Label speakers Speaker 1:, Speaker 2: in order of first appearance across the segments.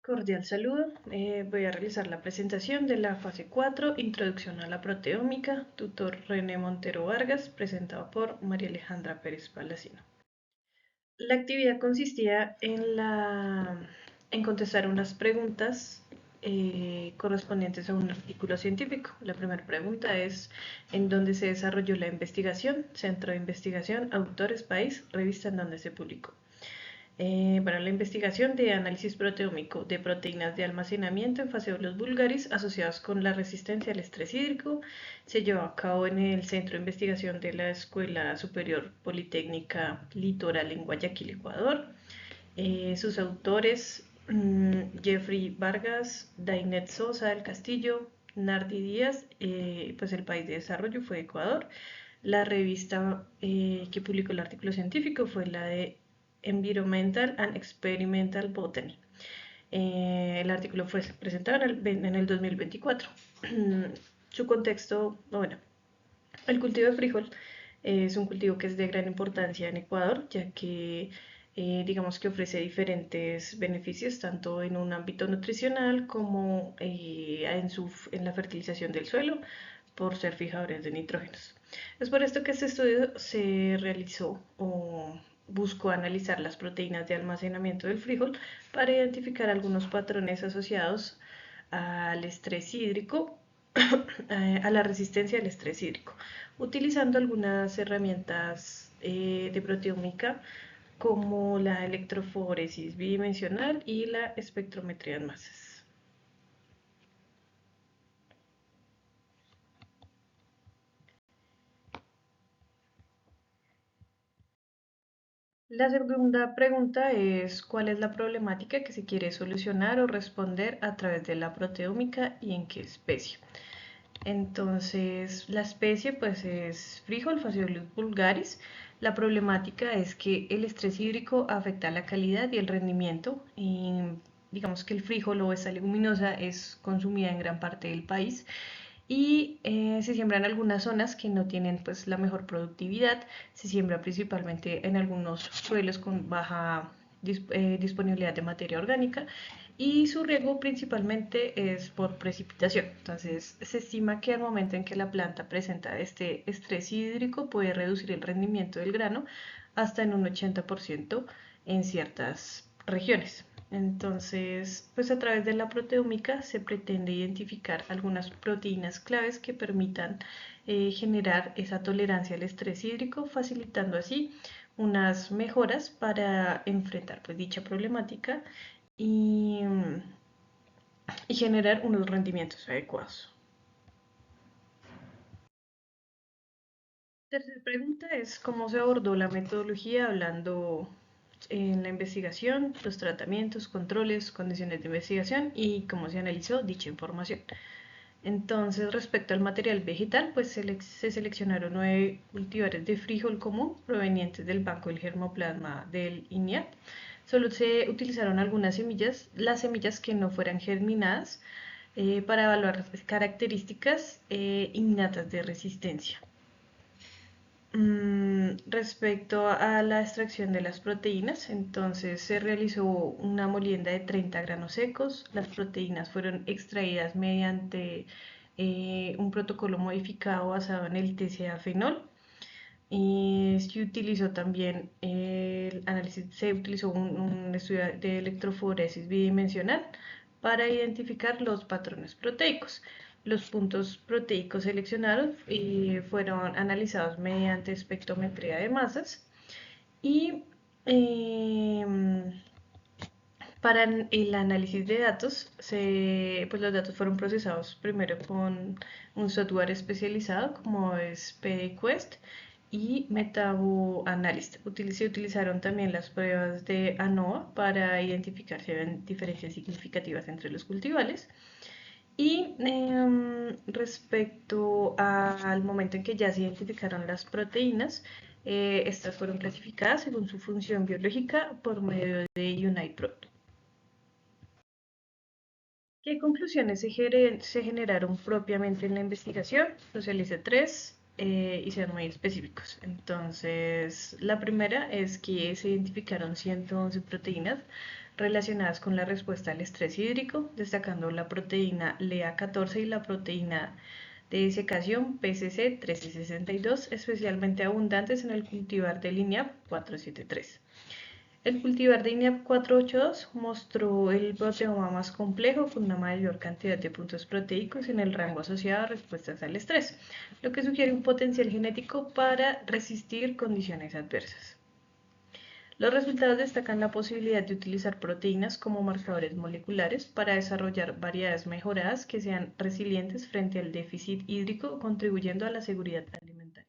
Speaker 1: Cordial saludo. Voy a realizar la presentación de la fase 4, Introducción a la Proteómica, tutor René Montero Vargas, presentado por María Alejandra Pérez Palacino. La actividad consistía en contestar unas preguntas correspondientes a un artículo científico. La primera pregunta es: ¿en dónde se desarrolló la investigación? Centro de investigación, autores, país, revista en donde se publicó. Para la investigación de análisis proteómico de proteínas de almacenamiento en Phaseolus vulgaris asociados con la resistencia al estrés hídrico, se llevó a cabo en el Centro de Investigación de la Escuela Superior Politécnica Litoral en Guayaquil, Ecuador. Sus autores: Jeffrey Vargas, Dainet Sosa del Castillo, Nardi Díaz. Pues el país de desarrollo fue Ecuador. La revista que publicó el artículo científico fue la de Environmental and Experimental Botany. El artículo fue presentado en el 2024. Su contexto, bueno, el cultivo de frijol es un cultivo que es de gran importancia en Ecuador, ya que digamos que ofrece diferentes beneficios tanto en un ámbito nutricional como en la fertilización del suelo por ser fijadores de nitrógenos. Es por esto que este estudio se realizó o buscó analizar las proteínas de almacenamiento del frijol para identificar algunos patrones asociados al estrés hídrico, a la resistencia al estrés hídrico, utilizando algunas herramientas de proteómica como la electroforesis bidimensional y la espectrometría en masas. La segunda pregunta es: ¿cuál es la problemática que se quiere solucionar o responder a través de la proteómica y en qué especie? Entonces, la especie pues es frijol Phaseolus vulgaris. La problemática es que el estrés hídrico afecta la calidad y el rendimiento. Y digamos que el frijol o esta leguminosa es consumida en gran parte del país y se siembra en algunas zonas que no tienen pues la mejor productividad. Se siembra principalmente en algunos suelos con baja disponibilidad de materia orgánica y su riego principalmente es por precipitación. Entonces se estima que al momento en que la planta presenta este estrés hídrico puede reducir el rendimiento del grano hasta en un 80% en ciertas regiones. Entonces, pues a través de la proteómica se pretende identificar algunas proteínas claves que permitan generar esa tolerancia al estrés hídrico, facilitando así unas mejoras para enfrentar pues dicha problemática y, y generar unos rendimientos adecuados. La tercera pregunta es: ¿cómo se abordó la metodología hablando en la investigación, los tratamientos, controles, condiciones de investigación y cómo se analizó dicha información? Entonces, respecto al material vegetal, pues se seleccionaron 9 cultivares de frijol común provenientes del Banco del Germoplasma del INIAT. Solo se utilizaron algunas semillas, las semillas que no fueran germinadas, para evaluar características innatas de resistencia. Respecto a la extracción de las proteínas, entonces se realizó una molienda de 30 granos secos. Las proteínas fueron extraídas mediante un protocolo modificado basado en el TCA-fenol. Y se utilizó también el análisis, se utilizó un estudio de electroforesis bidimensional para identificar los patrones proteicos. Los puntos proteicos seleccionados fueron analizados mediante espectrometría de masas y eh, para el análisis de datos, pues los datos fueron procesados primero con un software especializado como es PDQuest y MetaboAnalyst. Se utilizaron también las pruebas de ANOVA para identificar si había diferencias significativas entre los cultivares. Y respecto al momento en que ya se identificaron las proteínas, estas fueron clasificadas según su función biológica por medio de UniteProt. ¿Qué conclusiones se generaron propiamente en la investigación? Socialicé tres y sean muy específicos. Entonces, la primera es que se identificaron 111 proteínas relacionadas con la respuesta al estrés hídrico, destacando la proteína LEA14 y la proteína de desecación PCC 1362, especialmente abundantes en el cultivar de INIAP 473. El cultivar de INIAP 482 mostró el proteoma más complejo con una mayor cantidad de puntos proteicos en el rango asociado a respuestas al estrés, lo que sugiere un potencial genético para resistir condiciones adversas. Los resultados destacan la posibilidad de utilizar proteínas como marcadores moleculares para desarrollar variedades mejoradas que sean resilientes frente al déficit hídrico, contribuyendo a la seguridad alimentaria.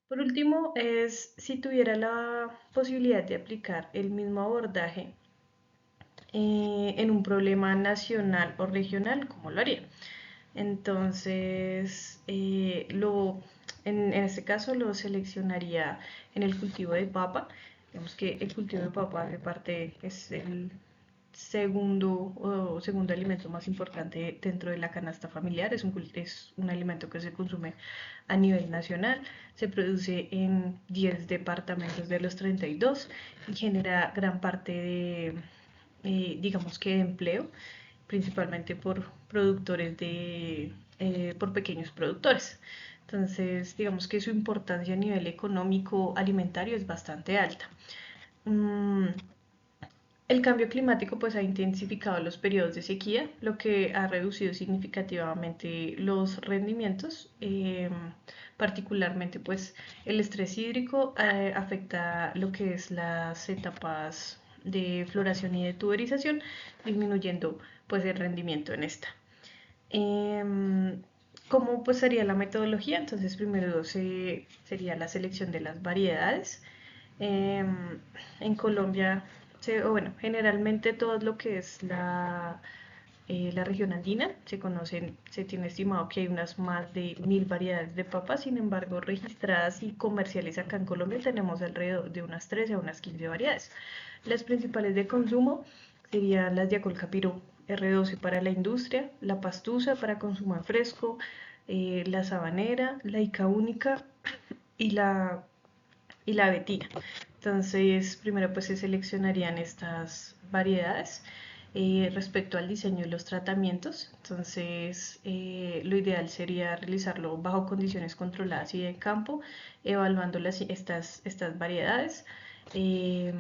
Speaker 1: Por último, si tuviera la posibilidad de aplicar el mismo abordaje en un problema nacional o regional, ¿cómo lo haría? Entonces, en este caso lo seleccionaría en el cultivo de papa. Digamos que el cultivo de papa de parte es el segundo alimento más importante dentro de la canasta familiar. Es un alimento que se consume a nivel nacional. Se produce en 10 departamentos de los 32 y genera gran parte de, digamos que de empleo, principalmente por por pequeños productores. Entonces, digamos que su importancia a nivel económico alimentario es bastante alta. El cambio climático pues ha intensificado los periodos de sequía, lo que ha reducido significativamente los rendimientos, particularmente pues el estrés hídrico afecta lo que es las etapas de floración y de tuberización, disminuyendo pues el rendimiento en esta. ¿Cómo pues sería la metodología? Entonces primero sería la selección de las variedades. En Colombia, generalmente todo lo que es la región andina, se tiene estimado que hay unas más de 1000 variedades de papas. Sin embargo, registradas y comerciales acá en Colombia tenemos alrededor de unas 13 a unas 15 variedades. Las principales de consumo serían las Yacolcapiro R12 para la industria, la pastusa para consumo en fresco, la sabanera, la ica única y la betina. Entonces, primero pues se seleccionarían estas variedades. Respecto al diseño y los tratamientos, entonces lo ideal sería realizarlo bajo condiciones controladas y de campo, evaluando estas variedades. Eh,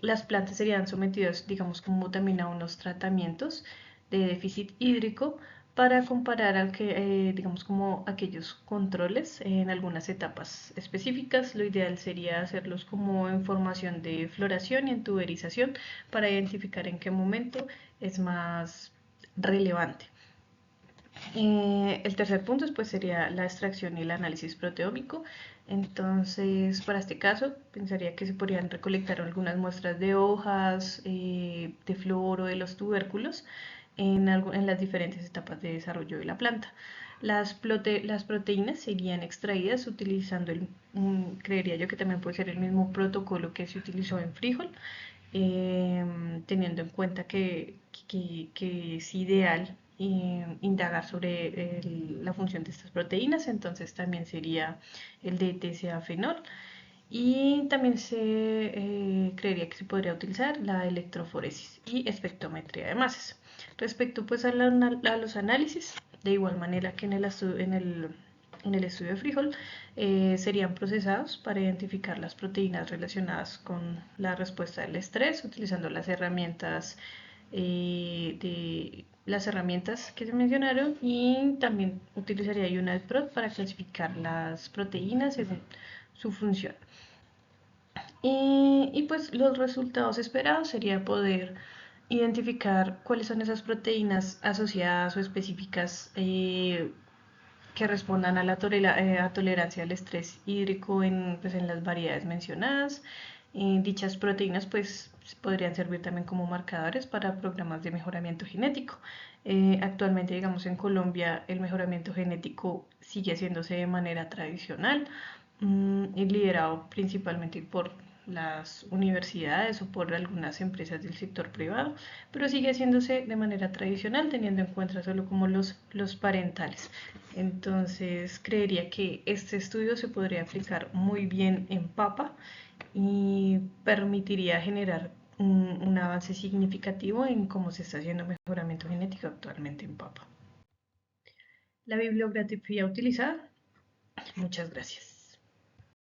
Speaker 1: las plantas serían sometidas, digamos, como también a unos tratamientos de déficit hídrico para comparar digamos, como aquellos controles en algunas etapas específicas. Lo ideal sería hacerlos como en formación de floración y en tuberización para identificar en qué momento es más relevante. El tercer punto pues, sería la extracción y el análisis proteómico. Entonces, para este caso, pensaría que se podrían recolectar algunas muestras de hojas, de flor o de los tubérculos en las diferentes etapas de desarrollo de la planta. Las proteínas serían extraídas utilizando creería yo que también puede ser el mismo protocolo que se utilizó en frijol, teniendo en cuenta que es ideal indagar sobre la función de estas proteínas. Entonces también sería el de TCA-fenol. Y también creería que se podría utilizar la electroforesis y espectrometría de masas. Respecto pues a los análisis, de igual manera que en el estudio de frijol, serían procesados para identificar las proteínas relacionadas con la respuesta al estrés, utilizando las herramientas que se mencionaron, y también utilizaría UNADPROT para clasificar las proteínas según su función. Y pues los resultados esperados sería poder identificar cuáles son esas proteínas asociadas o específicas que respondan a la tolerancia al estrés hídrico pues, en las variedades mencionadas. Dichas proteínas pues podrían servir también como marcadores para programas de mejoramiento genético. Actualmente, digamos, en Colombia el mejoramiento genético sigue haciéndose de manera tradicional, y liderado principalmente por las universidades o por algunas empresas del sector privado, pero sigue haciéndose de manera tradicional, teniendo en cuenta solo como los parentales. Entonces, creería que este estudio se podría aplicar muy bien en papa y permitiría generar un avance significativo en cómo se está haciendo mejoramiento genético actualmente en papa. La bibliografía utilizada, muchas gracias.